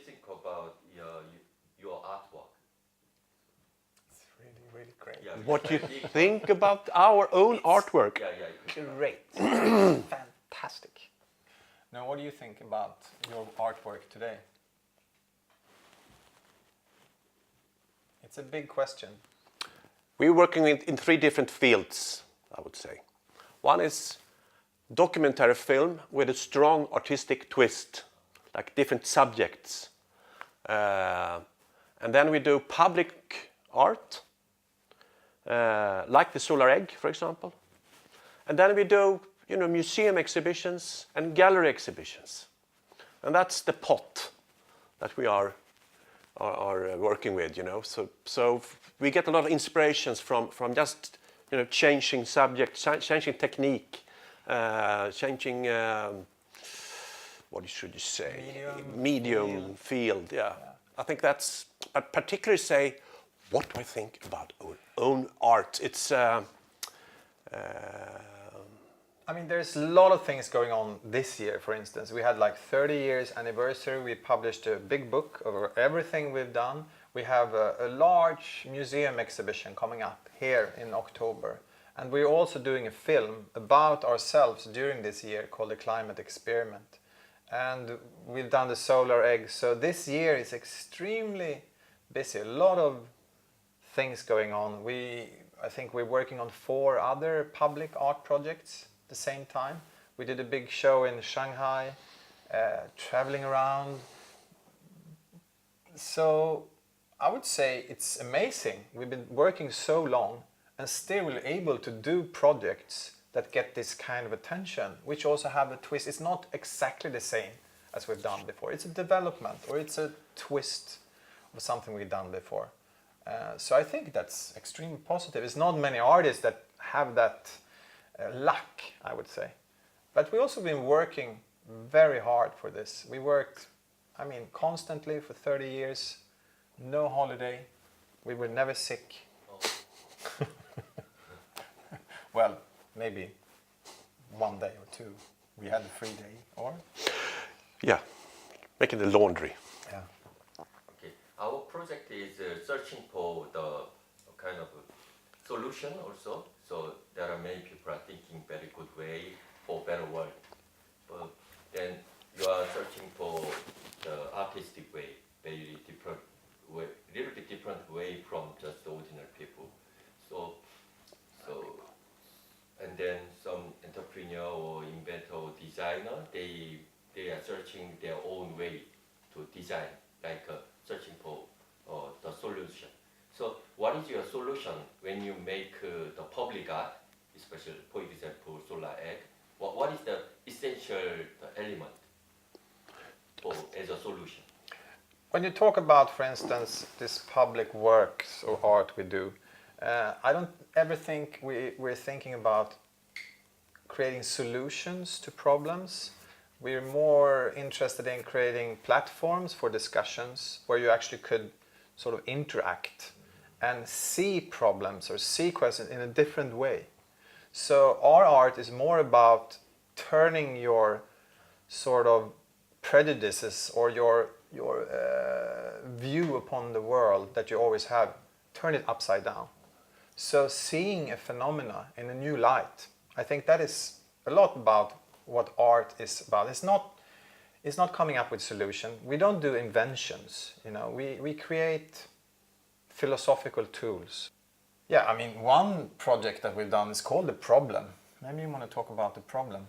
think about your artwork? It's really, really great. Yeah, What do you think about our own artwork? Yeah. Great. Fantastic. Now, what do you think about your artwork today? It's a big question. We're working in three different fields, I would say. One is documentary film with a strong artistic twist, like different subjects. And then we do public art, like the solar egg, for example. And then we do, museum exhibitions and gallery exhibitions. And that's the pot that we are working with, So we get a lot of inspirations from just, changing subject, changing technique, changing, what should you say? Medium, field, yeah. I think that's, I particularly say, what do I think about our own art? It's, there's a lot of things going on this year, for instance. We had like 30 years anniversary. We published a big book over everything we've done. We have a large museum exhibition coming up here in October. And we're also doing a film about ourselves during this year called The Climate Experiment. And we've done the solar egg. So this year is extremely busy. A lot of things going on. I think we're working on 4 other public art projects at the same time. We did a big show in Shanghai, traveling around. So I would say it's amazing. We've been working so long and still we're able to do projects that get this kind of attention, which also have a twist. It's not exactly the same as we've done before. It's a development or it's a twist of something we've done before. So I think that's extremely positive. It's not many artists that have that luck, I would say. But we also been working very hard for this. We worked, constantly for 30 years, no holiday. We were never sick. Oh. Well, maybe 1 day or 2. We had a free day, or? Yeah, making the laundry. Yeah. Okay. Our project is searching for the kind of solution also. So there are many people are thinking very good way for better world. But then you are searching for the artistic way, very different way, little bit different way from just ordinary people. So and then some entrepreneur or inventor or designer, they are searching their own way to design, like searching for the solution. So what is your solution when you make the public art, especially, for example, solar egg? What is the essential element as a solution? When you talk about, for instance, this public works or art we do, I don't ever think we're thinking about creating solutions to problems. We're more interested in creating platforms for discussions where you actually could sort of interact and see problems or see questions in a different way. So our art is more about turning your sort of prejudices or your view upon the world that you always have, turn it upside down. So seeing a phenomena in a new light, I think that is a lot about what art is about. It's not coming up with solution. We don't do inventions, we create philosophical tools. Yeah, one project that we've done is called The Problem. Maybe you want to talk about the problem.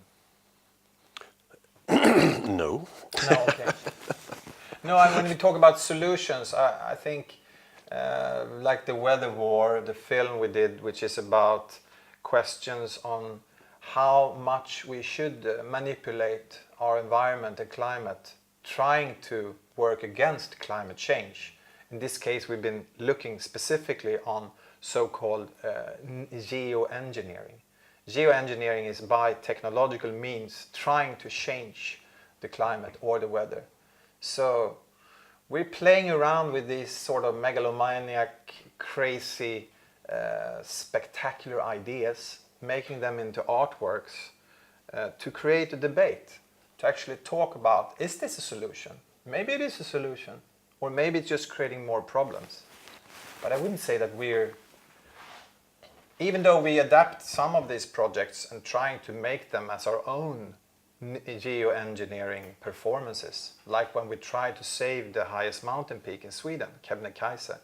No. No, okay. No, when we talk about solutions, I think like the Weather War, the film we did, which is about questions on how much we should manipulate our environment and climate, trying to work against climate change. In this case, we've been looking specifically on so-called geoengineering. Geoengineering is by technological means trying to change the climate or the weather. So we're playing around with these sort of megalomaniac, crazy, spectacular ideas, making them into artworks to create a debate, to actually talk about, is this a solution? Maybe it is a solution, or maybe it's just creating more problems. But I wouldn't say that even though we adapt some of these projects and trying to make them as our own geoengineering performances, like when we tried to save the highest mountain peak in Sweden, Kebnekaise.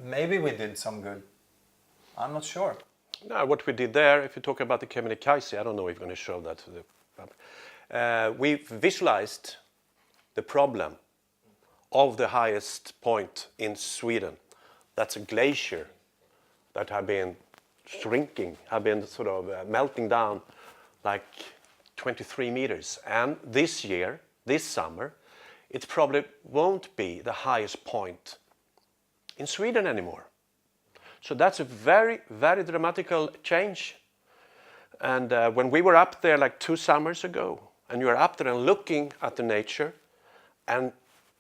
Maybe we did some good. I'm not sure. No, what we did there, if you talk about the Kebnekaise, I don't know if you're going to show that to the public. We visualized the problem of the highest point in Sweden. That's a glacier that have been shrinking, have been sort of melting down like 23 meters. And this year, this summer, it probably won't be the highest point in Sweden anymore. So that's a very, very dramatical change. And when we were up there like 2 summers ago, and you are up there and looking at the nature, and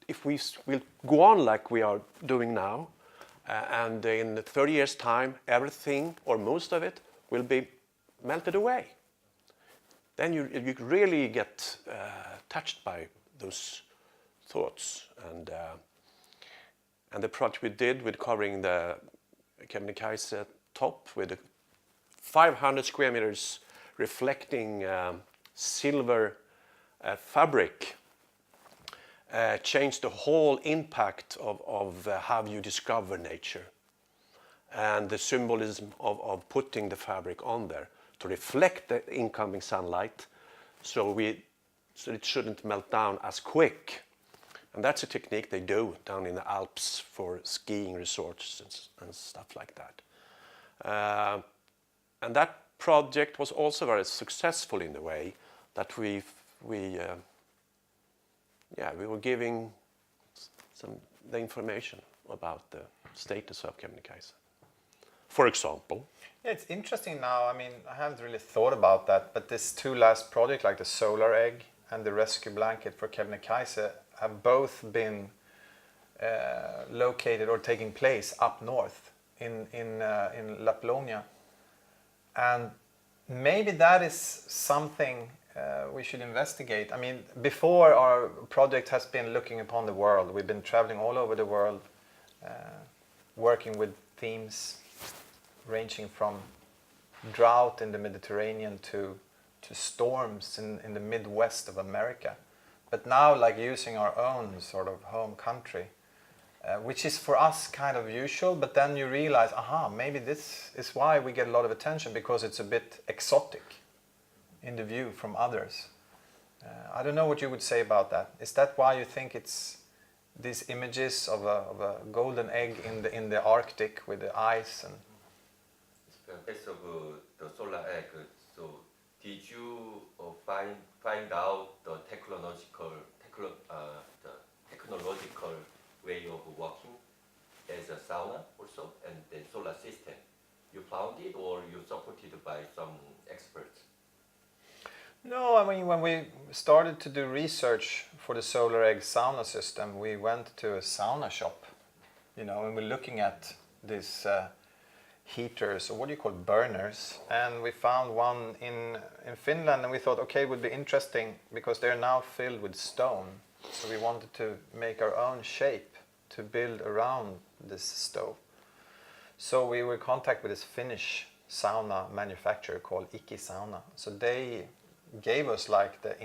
if we will go on like we are doing now, and in 30 years' time, everything or most of it will be melted away, then you really get touched by those thoughts. And the project we did with covering the Kebnekaise top with 500 square meters reflecting silver fabric changed the whole impact of how you discover nature and the symbolism of putting the fabric on there to reflect the incoming sunlight so it shouldn't melt down as quick. And that's a technique they do down in the Alps for skiing resorts and stuff like that. And that project was also very successful in the way that we were giving the information about the status of Kebnekaise, for example. Yeah, it's interesting now. I mean, I haven't really thought about that, but this 2 last projects, like the solar egg and the rescue blanket for Kebnekaise, have both been located or taking place up north in Laplonia. And maybe that is something we should investigate. I mean, before our project has been looking upon the world. We've been traveling all over the world, working with themes ranging from drought in the Mediterranean to storms in the Midwest of America. But now, like, using our own sort of home country, which is for us kind of usual, but then you realize, maybe this is why we get a lot of attention, because it's a bit exotic in the view from others. I don't know what you would say about that. Is that why you think it's these images of a golden egg in the Arctic with the ice? And Based of the solar egg, so did you find out the technological way of working as a sauna also, and the solar system? You found it, or you supported by some experts? no, I mean, when we started to do research for the solar egg sauna system, we went to a sauna shop, and we're looking at these heaters, or what do you call burners, and we found one in Finland, and we thought, okay, it would be interesting because they're now filled with stone, so we wanted to make our own shape to build around this stove. So we were in contact with this Finnish sauna manufacturer called Iki Sauna. So they gave us like the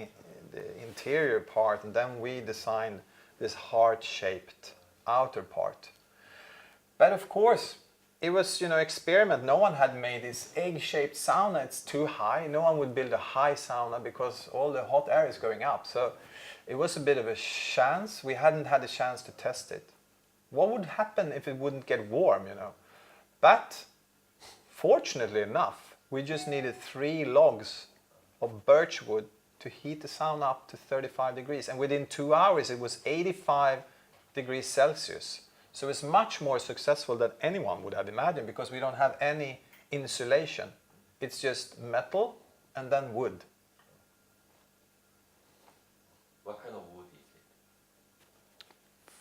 interior part, and then we designed this heart-shaped outer part. But of course, it was, experiment. No one had made this egg-shaped sauna. It's too high. No one would build a high sauna because all the hot air is going up. So it was a bit of a chance. We hadn't had a chance to test it. What would happen if it wouldn't get warm, But fortunately enough, we just needed 3 logs of birch wood to heat the sauna up to 35 degrees. And within 2 hours, it was 85 degrees Celsius. So it's much more successful than anyone would have imagined, because we don't have any insulation. It's just metal and then wood. What kind of wood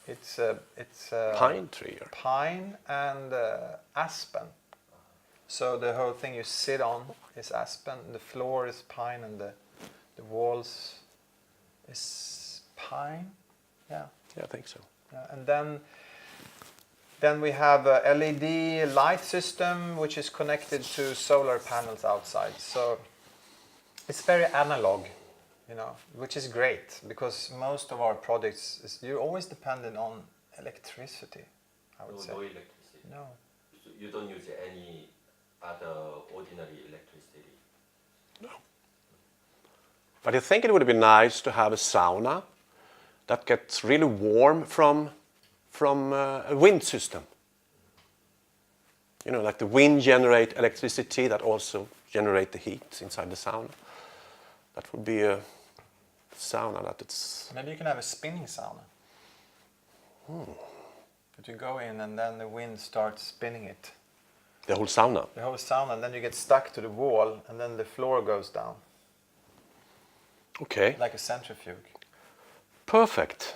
is it? It's a Pine tree. Or? pine and aspen. So the whole thing you sit on is aspen, the floor is pine, and the walls is time. Yeah. Yeah, I think so. Yeah, and then we have a LED light system which is connected to solar panels outside. So it's very analog, you know, which is great because most of our projects you're always dependent on electricity, I would say. No electricity. No. So you don't use any other ordinary electricity. But I think it would be nice to have a sauna that gets really warm from a wind system. You know, like the wind generate electricity that also generate the heat inside the sauna. That would be a sauna that it's... Maybe you can have a spinning sauna. That you go in and then the wind starts spinning it. The whole sauna. The whole sauna, and then you get stuck to the wall and then the floor goes down. Okay. Like a centrifuge. Perfect.